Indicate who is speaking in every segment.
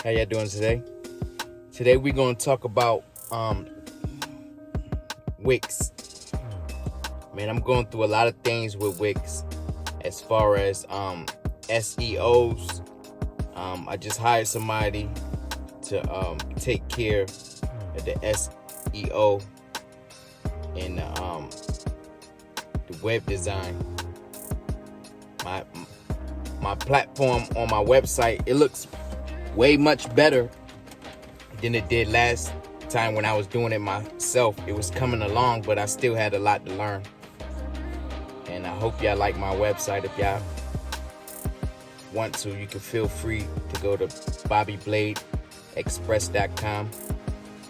Speaker 1: How y'all doing today? Today we're gonna talk about Wix. Man, I'm going through a lot of things with Wix as far as SEOs. I just hired somebody to take care of the SEO and the web design. My platform on my website, it looks way much better than it did last time when I was doing it myself. It was coming along, but I still had a lot to learn. And I hope y'all like my website. If y'all want to, you can feel free to go to BobbyBladeExpress.com.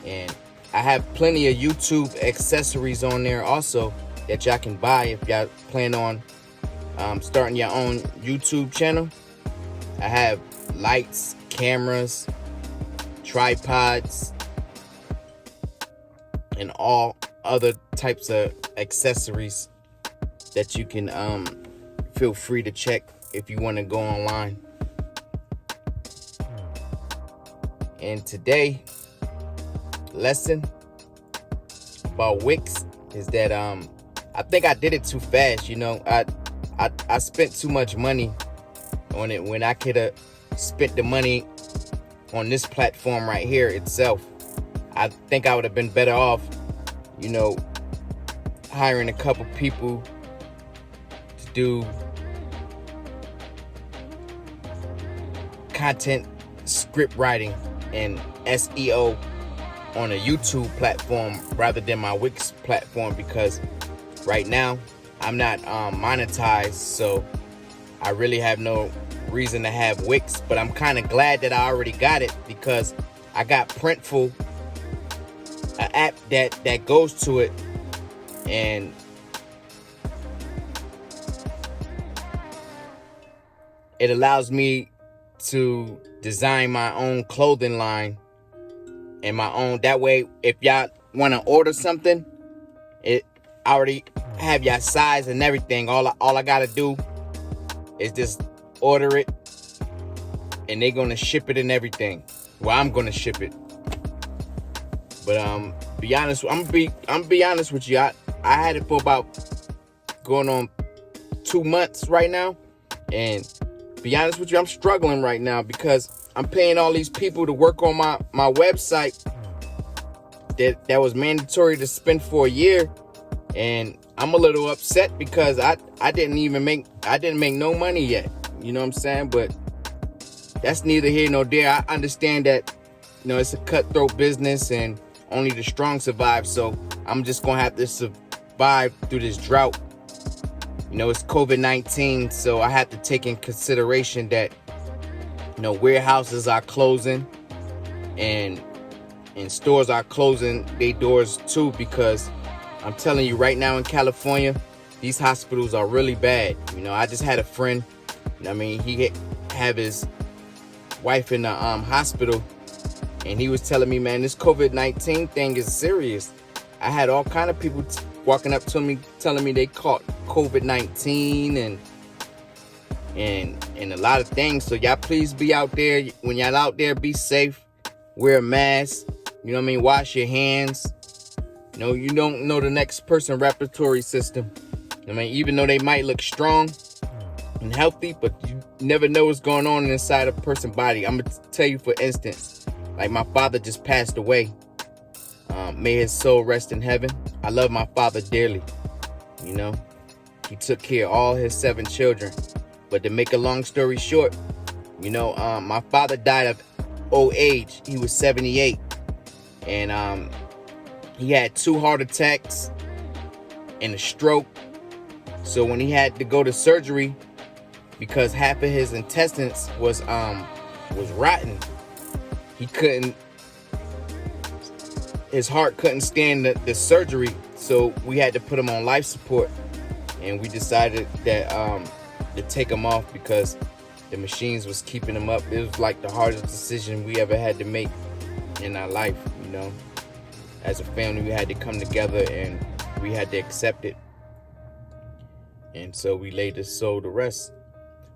Speaker 1: And I have plenty of YouTube accessories on there also that y'all can buy if y'all plan on starting your own YouTube channel. I have lights, cameras, tripods, and all other types of accessories that you can feel free to check if you want to go online. And today lesson about Wix is that I think I did it too fast. I spent too much money on it when I could have spent the money on this platform right here itself. I think I would have been better off, hiring a couple people to do content script writing and SEO on a YouTube platform rather than my Wix platform, because right now I'm not monetized, so I really have no reason to have Wix. But I'm kind of glad that I already got it, because I got Printful, an app that goes to it, and it allows me to design my own clothing line and my own. That way, if y'all want to order something, I already have your size and everything. All I gotta do is just order it, and they're gonna ship it and everything. Well, I'm gonna ship it. But I'm be honest with you. I had it for about going on 2 months right now, and be honest with you, I'm struggling right now because I'm paying all these people to work on my website that was mandatory to spend for a year, and I'm a little upset because I didn't make no money yet. You know what I'm saying? But that's neither here nor there. I understand that it's a cutthroat business and only the strong survive. So I'm just gonna have to survive through this drought. It's COVID-19, so I have to take in consideration that warehouses are closing and stores are closing their doors too, because I'm telling you right now in California, these hospitals are really bad. I just had a friend, he have his wife in the hospital, and he was telling me, man, this COVID-19 thing is serious. I had all kind of people walking up to me telling me they caught COVID-19 and a lot of things. So y'all please be out there. When y'all out there, be safe. Wear a mask. Wash your hands. You don't know the next person's respiratory system. Even though they might look strong and healthy, but you never know what's going on inside a person's body. I'm gonna tell you, for instance, like my father just passed away. May his soul rest in heaven. I love my father dearly. He took care of all his 7 children. But to make a long story short, my father died of old age. He was 78. And he had 2 heart attacks and a stroke. So when he had to go to surgery, because half of his intestines was rotten, his heart couldn't stand the surgery, so we had to put him on life support. And we decided that to take him off because the machines was keeping him up. It was like the hardest decision we ever had to make in our life. As a family, we had to come together and we had to accept it. And so we laid his soul to rest.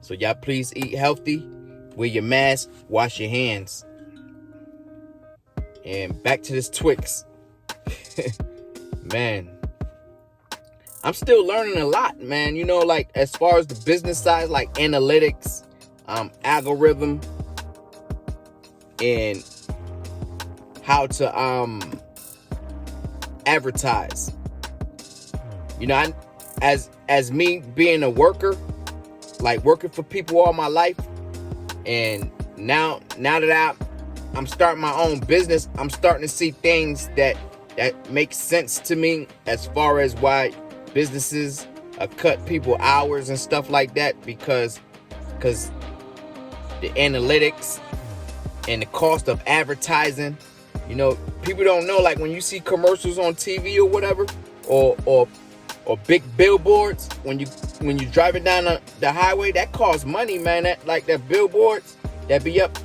Speaker 1: So y'all please eat healthy, wear your mask, wash your hands. And back to this Twix. Man, I'm still learning a lot, man. You know, like as far as the business side, like analytics, algorithm, and how to advertise. You know, as me being a worker, like working for people all my life, and now that I'm starting my own business, I'm starting to see things that make sense to me as far as why businesses cut people hours and stuff like that, because the analytics and the cost of advertising. You know, people don't know, like when you see commercials on TV or whatever, or big billboards, when you driving down the highway, that costs money, man. That billboards that be up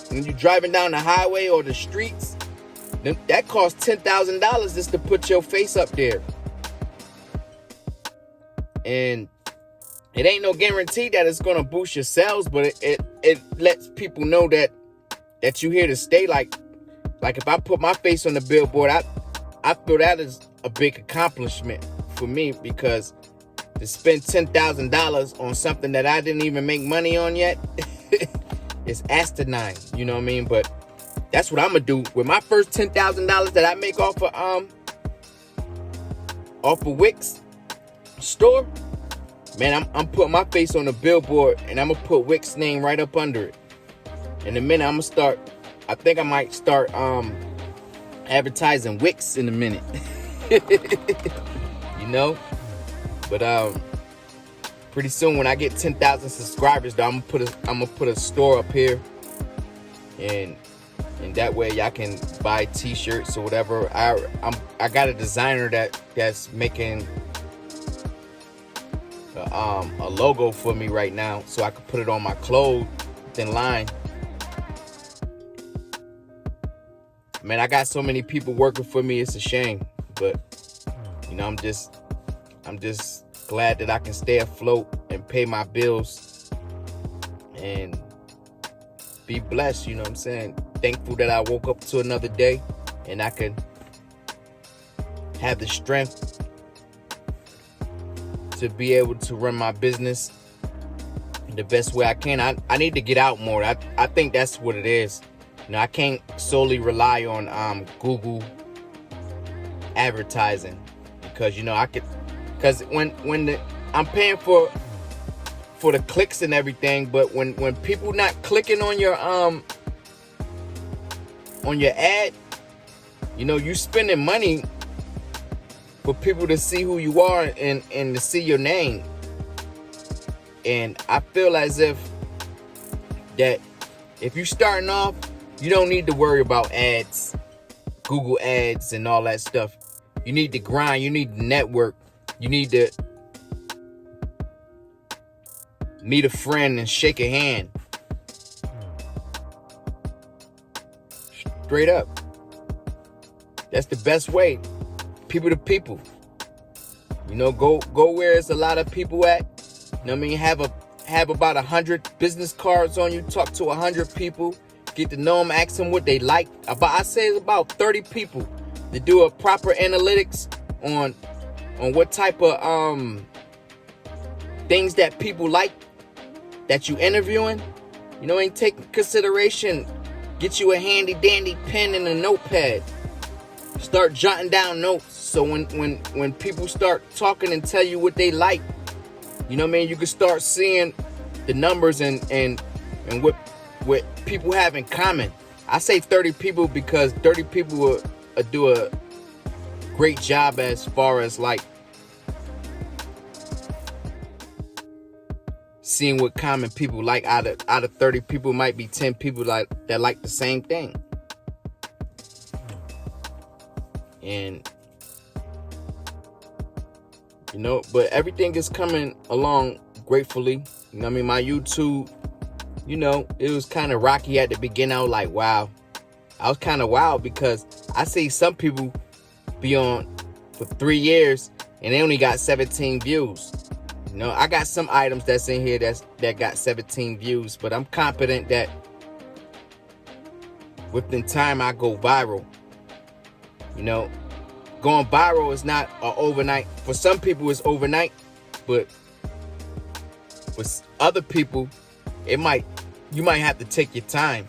Speaker 1: when you driving down the highway or the streets, that costs $10,000 just to put your face up there. And it ain't no guarantee that it's gonna boost your sales, but it lets people know that you here to stay. Like if I put my face on the billboard, I feel that is a big accomplishment for me, because to spend $10,000 on something that I didn't even make money on yet is asinine. You know what I mean? But that's what I'm gonna do with my first $10,000 that I make off of Wix store. Man, I'm putting my face on the billboard, and I'm gonna put Wix name right up under it. In a minute, I think I might start advertising Wix in a minute. You know? But pretty soon when I get 10,000 subscribers, though, I'm gonna put a store up here, and that way y'all can buy t-shirts or whatever. I got a designer that's making a logo for me right now, so I can put it on my clothing line. Man, I got so many people working for me, it's a shame. But you know, I'm just glad that I can stay afloat and pay my bills and be blessed. You know what I'm saying? Thankful that I woke up to another day and I can have the strength to be able to run my business the best way I can. I need to get out more. I think that's what it is. You know, I can't solely rely on Google advertising, because you know because when I'm paying for the clicks and everything, but when people not clicking on your ad, you know, you spending money for people to see who you are and to see your name. And I feel as if you're starting off, you don't need to worry about ads, Google ads and all that stuff. You need to grind, you need to network, you need to meet a friend and shake a hand. Straight up. That's the best way. People to people. You know, go where there's a lot of people at. You know what I mean? Have about 100 business cards on you. Talk to 100 people. Get to know them. Ask them what they like. I say it's about 30 people to do a proper analytics on what type of things that people like that you interviewing. You know, and take consideration. Get you a handy dandy pen and a notepad. Start jotting down notes, so when people start talking and tell you what they like, you know what I mean, you can start seeing the numbers and what people have in common. I say 30 people because 30 people will do a great job as far as like seeing what common people like. Out of 30 people, might be 10 people that like the same thing. And you know, but everything is coming along gratefully. You know what I mean? My YouTube, you know, it was kind of rocky at the beginning. I was like, wow. I was kind of wild because I see some people be on for 3 years and they only got 17 views. You know, I got some items that's in here that got 17 views, but I'm confident that within time I go viral. You know, going viral is not an overnight. For some people, it's overnight, but with other people, you might have to take your time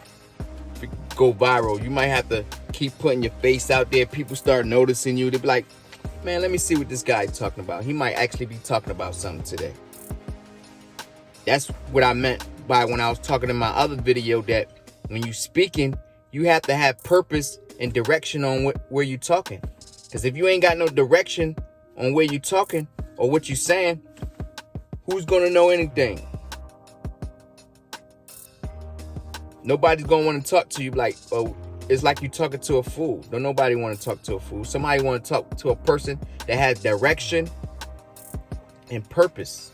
Speaker 1: to go viral. You might have to keep putting your face out there. People start noticing you. They'll be like, man, let me see what this guy's talking about. He might actually be talking about something today. That's what I meant by when I was talking in my other video, that when you speaking, you have to have purpose and direction on where you talking. Because if you ain't got no direction on where you talking or what you saying, who's going to know anything? Nobody's going to want to talk to you like, oh, it's like you talking to a fool. Don't nobody want to talk to a fool. Somebody want to talk to a person that has direction and purpose.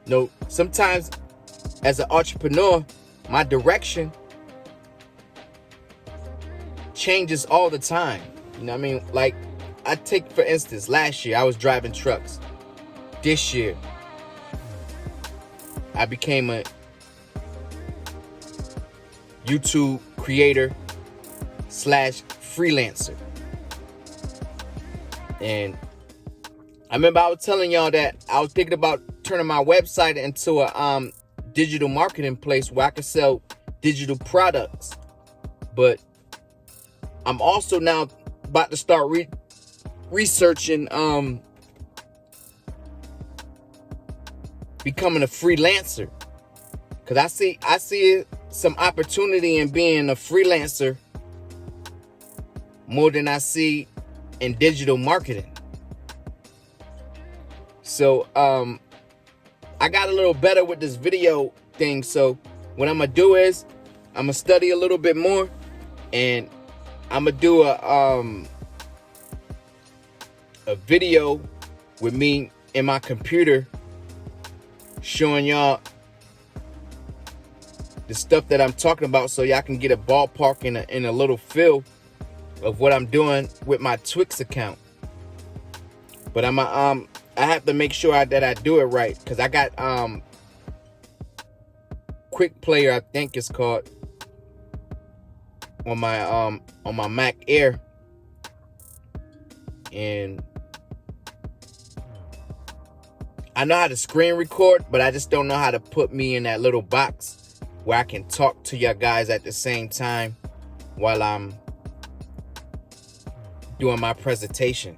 Speaker 1: No, sometimes as an entrepreneur, my direction changes all the time. You know what I mean? Like, I take, for instance, last year I was driving trucks. This year, I became a YouTube creator / freelancer. And I remember I was telling y'all that I was thinking about turning my website into a digital marketing place where I could sell digital products. But I'm also now about to start researching becoming a freelancer, because I see some opportunity in being a freelancer more than I see in digital marketing. So I got a little better with this video thing. So what I'm gonna do is I'm gonna study a little bit more, and I'm gonna do a video with me in my computer showing y'all the stuff that I'm talking about, so y'all can get a ballpark in a little feel of what I'm doing with my Twix account. But I have to make sure that I do it right, because I got Quick Player, I think it's called, on my Mac Air, and I know how to screen record, but I just don't know how to put me in that little box where I can talk to y'all guys at the same time while I'm doing my presentation.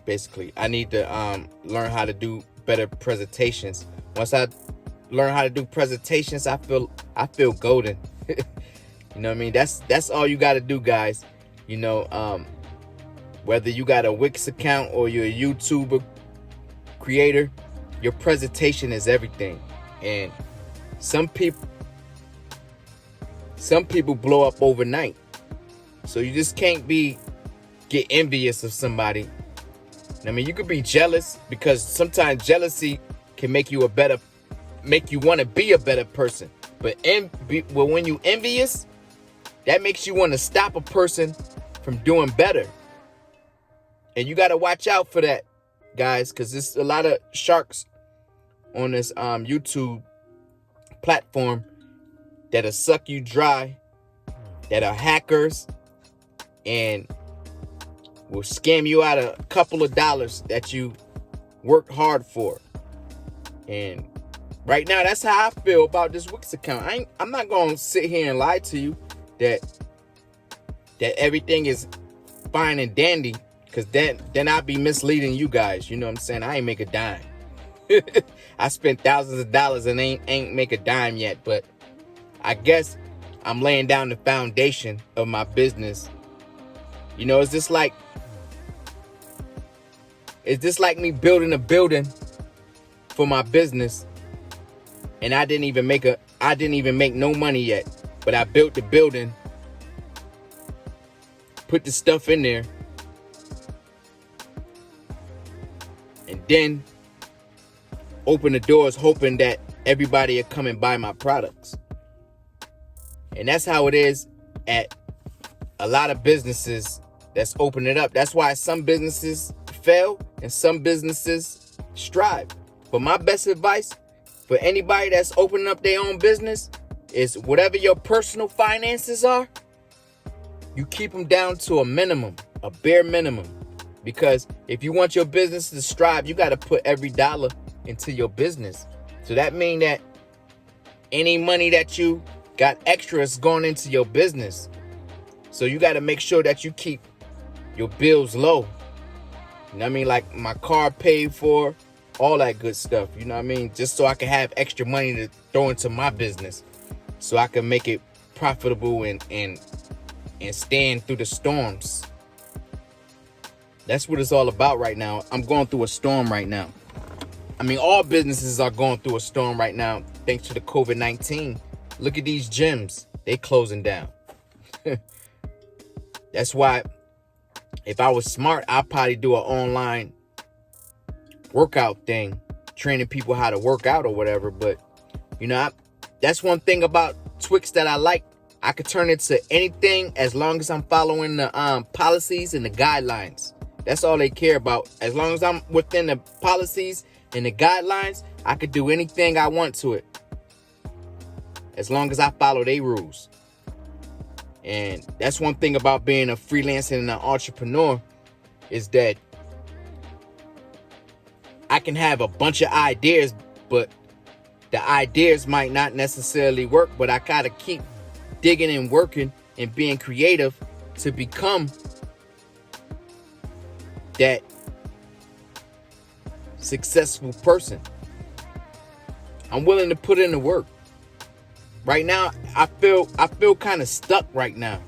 Speaker 1: Basically, I need to learn how to do better presentations. Once I learn how to do presentations, I feel golden. You know what I mean? That's all you got to do, guys. You know, whether you got a Wix account or you're a YouTuber creator, your presentation is everything. And some people blow up overnight. So you just can't get envious of somebody. I mean, you could be jealous, because sometimes jealousy can make you want to be a better person. But when you envious, that makes you want to stop a person from doing better. And you got to watch out for that, guys, because there's a lot of sharks on this YouTube platform that'll suck you dry, that are hackers, and will scam you out of a couple of dollars that you worked hard for. And right now, that's how I feel about this Wix account. I'm not gonna sit here and lie to you that everything is fine and dandy, because then I'd be misleading you guys. You know what I'm saying? I ain't make a dime. I spent thousands of dollars and ain't make a dime yet, but I guess I'm laying down the foundation of my business. You know, it's just like me building a building for my business, and I didn't even make no money yet, but I built the building, put the stuff in there, and then open the doors hoping that everybody will come and buy my products. And that's how it is at a lot of businesses that's opening up. That's why some businesses fail and some businesses strive. But my best advice for anybody that's opening up their own business is whatever your personal finances are, you keep them down to a minimum, a bare minimum. Because if you want your business to strive, you got to put every dollar into your business. So that means that any money that you got extra is going into your business. So you got to make sure that you keep your bills low. You know what I mean? Like my car paid for, all that good stuff. You know what I mean? Just so I can have extra money to throw into my business. So I can make it profitable and stand through the storms. That's what it's all about right now. I'm going through a storm right now. I mean, all businesses are going through a storm right now thanks to the COVID-19. Look at these gyms. They closing down. That's why if I was smart, I'd probably do an online workout thing, training people how to work out or whatever. But, you know, that's one thing about Twix that I like. I could turn it to anything as long as I'm following the policies and the guidelines. That's all they care about. As long as I'm within the policies and the guidelines, I could do anything I want to it. As long as I follow their rules. And that's one thing about being a freelancer and an entrepreneur is that I can have a bunch of ideas, but the ideas might not necessarily work. But I gotta keep digging and working and being creative to become that successful person. I'm willing to put in the work. Right now, I feel kind of stuck right now.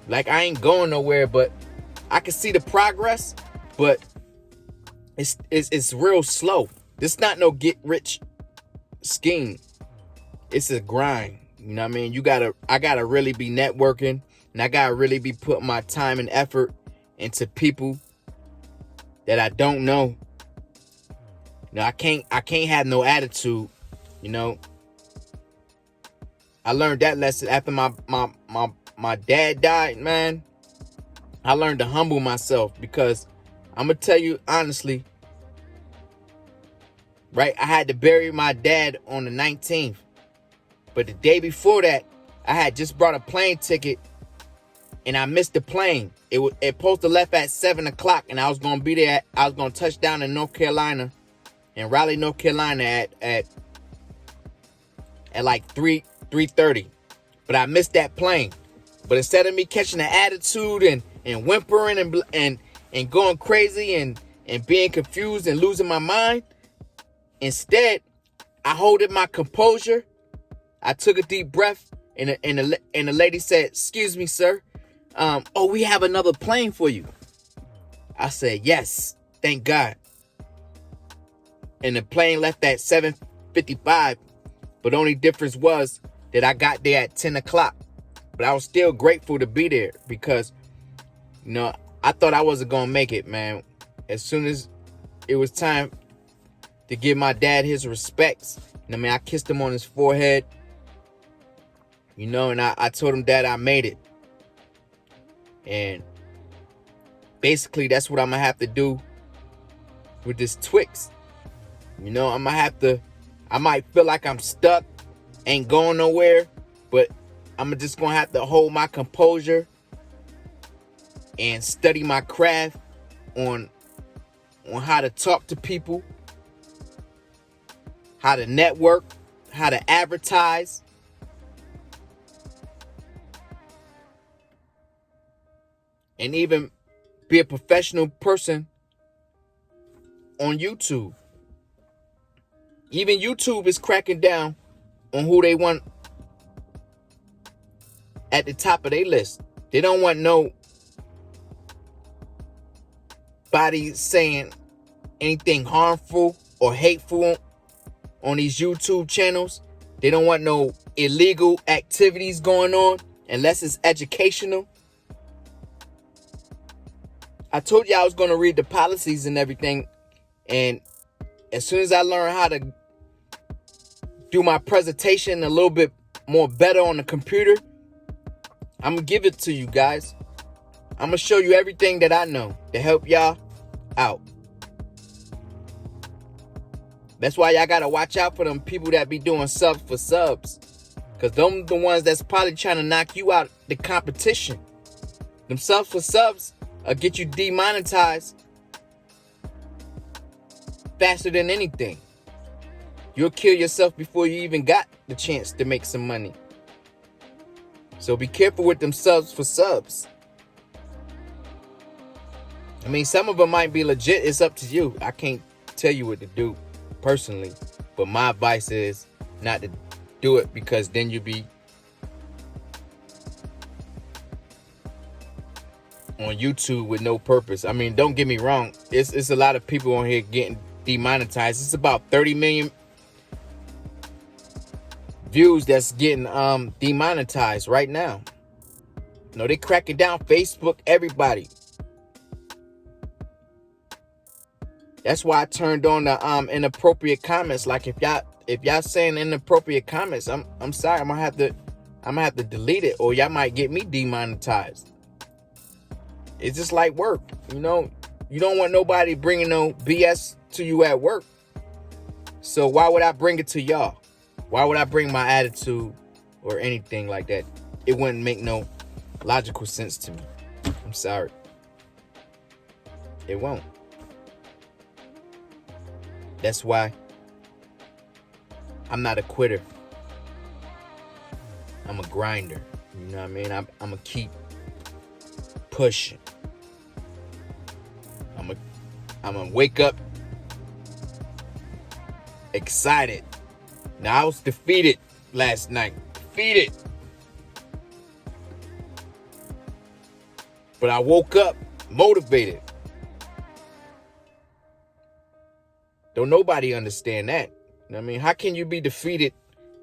Speaker 1: Like I ain't going nowhere, but I can see the progress, but it's real slow. This not no get rich scheme. It's a grind. You know what I mean? I gotta really be networking, and I gotta really be putting my time and effort into people that I don't know. You know, I can't have no attitude, you know. I learned that lesson after my dad died, man. I learned to humble myself because I'm going to tell you honestly, right? I had to bury my dad on the 19th. But the day before that, I had just bought a plane ticket and I missed the plane. It supposed to left at 7 o'clock and I was going to be there. I was going to touch down in North Carolina, in Raleigh, North Carolina at like 3:30, but I missed that plane. But instead of me catching the attitude and whimpering and going crazy and being confused and losing my mind, instead I holded my composure. I took a deep breath and the lady said, "Excuse me, sir. Oh, we have another plane for you." I said, "Yes, thank God." And the plane left at 7:55, but the only difference was that I got there at 10 o'clock. But I was still grateful to be there because, you know, I thought I wasn't going to make it, man. As soon as it was time to give my dad his respects, I mean, I kissed him on his forehead, you know, and I told him, "Dad, I made it." And basically, that's what I'm going to have to do with this Twix. You know, I might feel like I'm stuck, ain't going nowhere, but I'm just going to have to hold my composure and study my craft on how to talk to people, how to network, how to advertise. And even be a professional person on YouTube. Even YouTube is cracking down on who they want at the top of their list. They don't want nobody saying anything harmful or hateful on these YouTube channels. They don't want no illegal activities going on unless it's educational. I told you I was going to read the policies and everything. And as soon as I learn how to do my presentation a little bit more better on the computer, I'm going to give it to you guys. I'm going to show you everything that I know to help y'all out. That's why y'all got to watch out for them people that be doing subs for subs. Because them the ones that's probably trying to knock you out the competition. Them subs for subs get you demonetized faster than anything. You'll kill yourself before you even got the chance to make some money. So be careful with them subs for subs. I mean, some of them might be legit. It's up to you. I can't tell you what to do personally. But my advice is not to do it, because then you'll be on YouTube with no purpose. I mean, don't get me wrong. It's a lot of people on here getting demonetized. It's about 30 million views that's getting demonetized right now. You know, they cracking down. Facebook, everybody. That's why I turned on the inappropriate comments. Like if y'all saying inappropriate comments, I'm sorry, I'm gonna have to delete it, or y'all might get me demonetized. It's just like work, you know. You don't want nobody bringing no BS to you at work. So why would I bring it to y'all? Why would I bring my attitude or anything like that? It wouldn't make no logical sense to me. I'm sorry. It won't. That's why I'm not a quitter. I'm a grinder. You know what I mean? I'm gonna keep pushing. I'm gonna wake up excited. Now, I was defeated last night. Defeated. But I woke up motivated. Don't nobody understand that. You know what I mean? How can you be defeated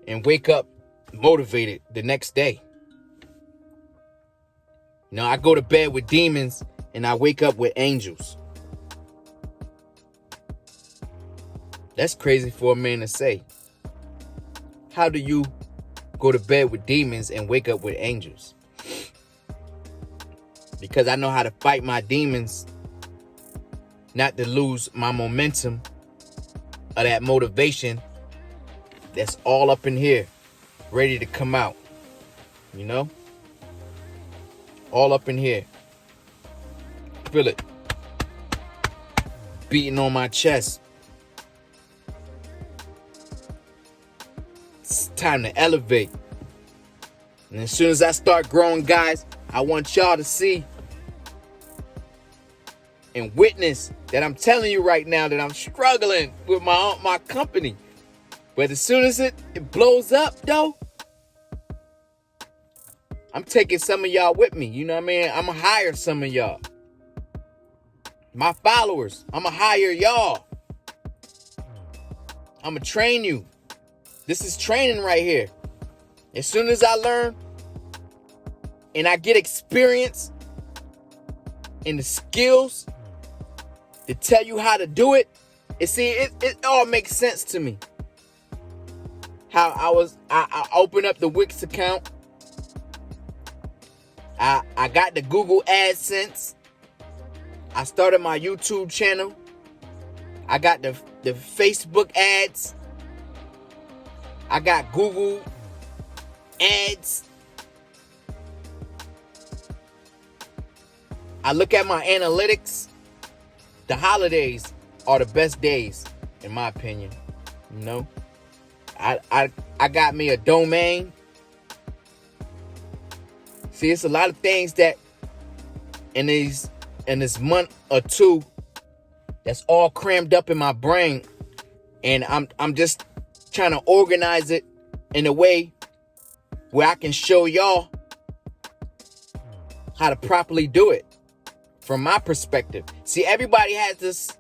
Speaker 1: and wake up motivated the next day? You know, I go to bed with demons and I wake up with angels. That's crazy for a man to say. How do you go to bed with demons and wake up with angels? Because I know how to fight my demons, not to lose my momentum of that motivation that's all up in here, ready to come out. You know? All up in here. Feel it. Beating on my chest. It's time to elevate. And as soon as I start growing, guys, I want y'all to see and witness that I'm telling you right now that I'm struggling with my company. But as soon as it blows up, though, I'm taking some of y'all with me. You know what I mean? I'm going to hire some of y'all. My followers, I'm going to hire y'all. I'm going to train you. This is training right here. As soon as I learn and I get experience and the skills to tell you how to do it, it all makes sense to me. How I opened up the Wix account. I got the Google AdSense. I started my YouTube channel. I got the Facebook ads. I got Google ads. I look at my analytics. The holidays are the best days, in my opinion. You know, I got me a domain. See, it's a lot of things that in this month or two that's all crammed up in my brain, and I'm just trying to organize it in a way where I can show y'all how to properly do it from my perspective. See, everybody has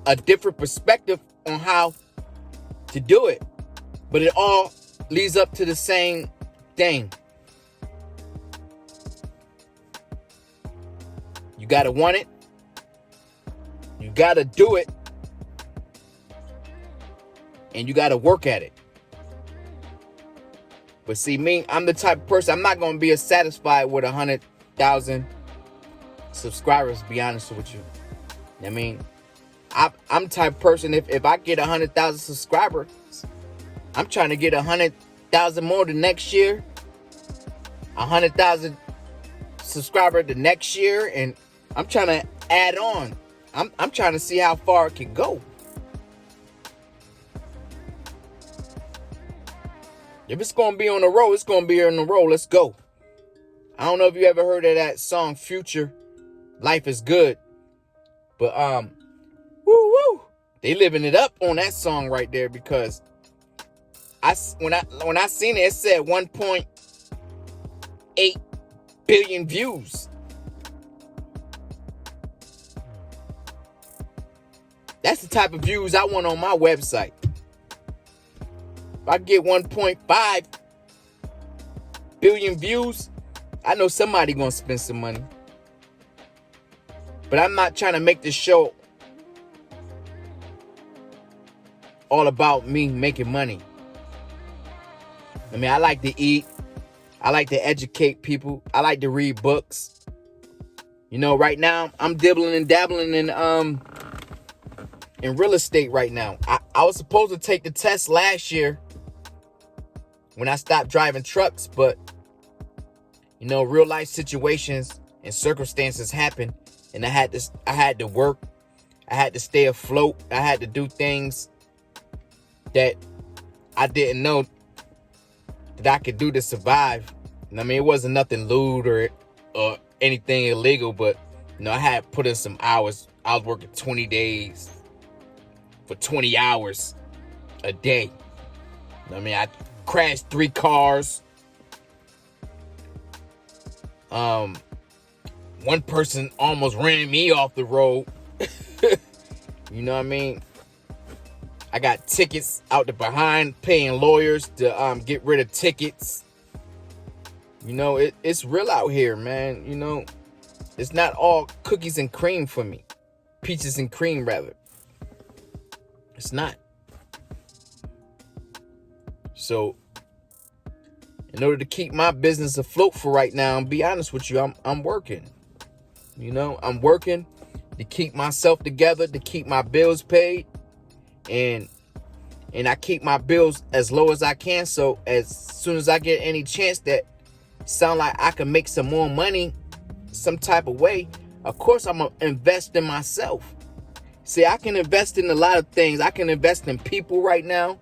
Speaker 1: a different perspective on how to do it, but it all leads up to the same thing. You gotta want it. You gotta do it. And you gotta work at it. But see, me, I'm the type of person, I'm not gonna be satisfied with 100,000 subscribers, to be honest with you. I mean, I'm the type of person, if I get 100,000 subscribers, I'm trying to get 100 100,000 more the next year, 100,000 subscriber the next year, and I'm trying to add on. I'm trying to see how far it can go. If it's gonna be on the road, it's gonna be on the road. Let's go. I don't know if you ever heard of that song Future, Life is Good. But woo woo. They living it up on that song right there, because when I seen it, it said 1.8 billion views. That's the type of views I want on my website. If I get 1.5 billion views, I know somebody gonna spend some money. But I'm not trying to make this show all about me making money. I mean, I like to eat. I like to educate people. I like to read books. You know, right now I'm dibbling and dabbling in real estate right now. I was supposed to take the test last year when I stopped driving trucks, but you know, real life situations and circumstances happen, and I had to work. I had to stay afloat. I had to do things that I didn't know that I could do to survive. And I mean, it wasn't nothing lewd or anything illegal, but you know, I had put in some hours. I was working 20 days for 20 hours a day. I mean, I crashed 3 cars. One person almost ran me off the road. You know what I mean? I got tickets out the behind, paying lawyers to get rid of tickets. You know, it's real out here, man. You know, it's not all cookies and cream for me. Peaches and cream, rather. It's not. So, in order to keep my business afloat for right now, and be honest with you, I'm working. You know, I'm working to keep myself together, to keep my bills paid, and I keep my bills as low as I can. So as soon as I get any chance that sound like I can make some more money some type of way, of course I'm gonna invest in myself. See, I can invest in a lot of things. I can invest in people right now.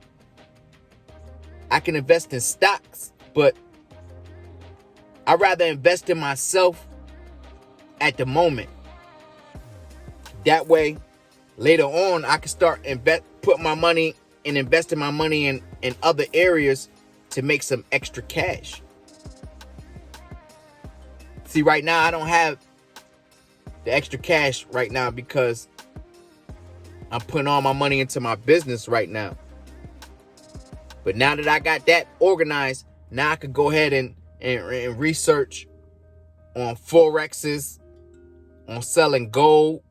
Speaker 1: I can invest in stocks, but I'd rather invest in myself at the moment. That way, later on, I can start put my money and investing my money in other areas to make some extra cash. See, right now, I don't have the extra cash right now because I'm putting all my money into my business right now. But now that I got that organized, now I could go ahead and research on Forexes, on selling gold,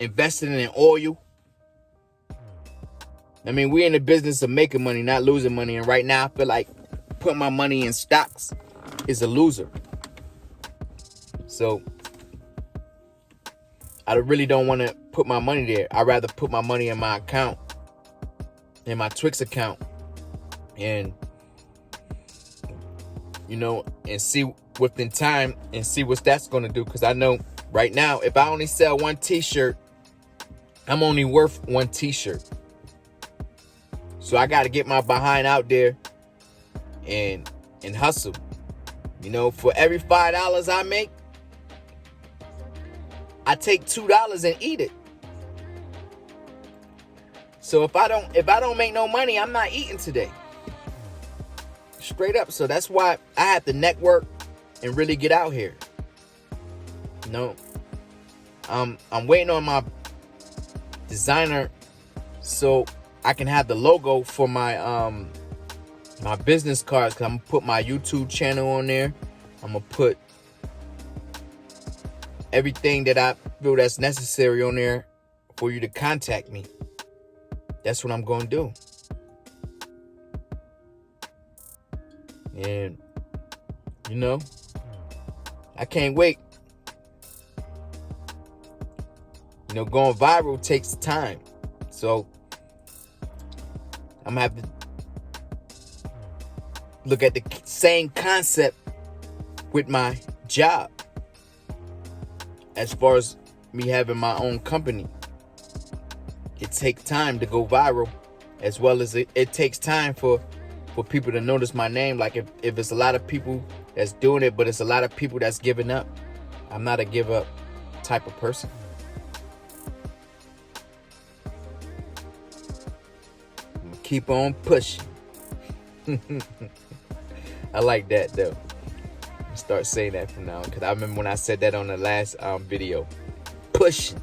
Speaker 1: investing in oil. I mean, we're in the business of making money, not losing money. And right now, I feel like putting my money in stocks is a loser. So I really don't want to put my money there. I'd rather put my money in my account, in my Twix account, and you know, and see within time and see what that's going to do. Because I know right now, if I only sell one t-shirt, I'm only worth one t-shirt. So I got to get my behind out there and hustle. You know, for every $5 I make, I take $2 and eat it. So if I don't make no money, I'm not eating today. Straight up. So that's why I have to network and really get out here. You know, I'm waiting on my designer so I can have the logo for my my business cards. Cause I'm gonna put my YouTube channel on there. I'm gonna put everything that I feel that's necessary on there for you to contact me. That's what I'm gonna do. And you know, I can't wait. You know, going viral takes time. So I'm gonna have to look at the same concept with my job. As far as me having my own company, it takes time to go viral, as well as it takes time for people to notice my name. Like if it's a lot of people that's doing it, but it's a lot of people that's giving up, I'm not a give up type of person. I'm gonna keep on pushing. I like that though. Start saying that from now on, because I remember when I said that on the last video. Pushing.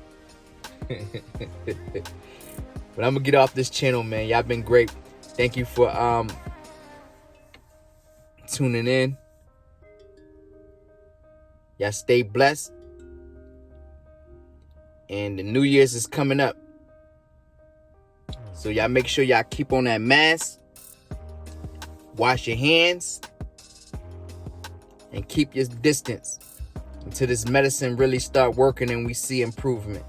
Speaker 1: But I'm gonna get off this channel, man. Y'all been great. Thank you for tuning in. Y'all stay blessed. And the New Year's is coming up, so y'all make sure y'all keep on that mask, wash your hands, and keep your distance until this medicine really start working and we see improvement.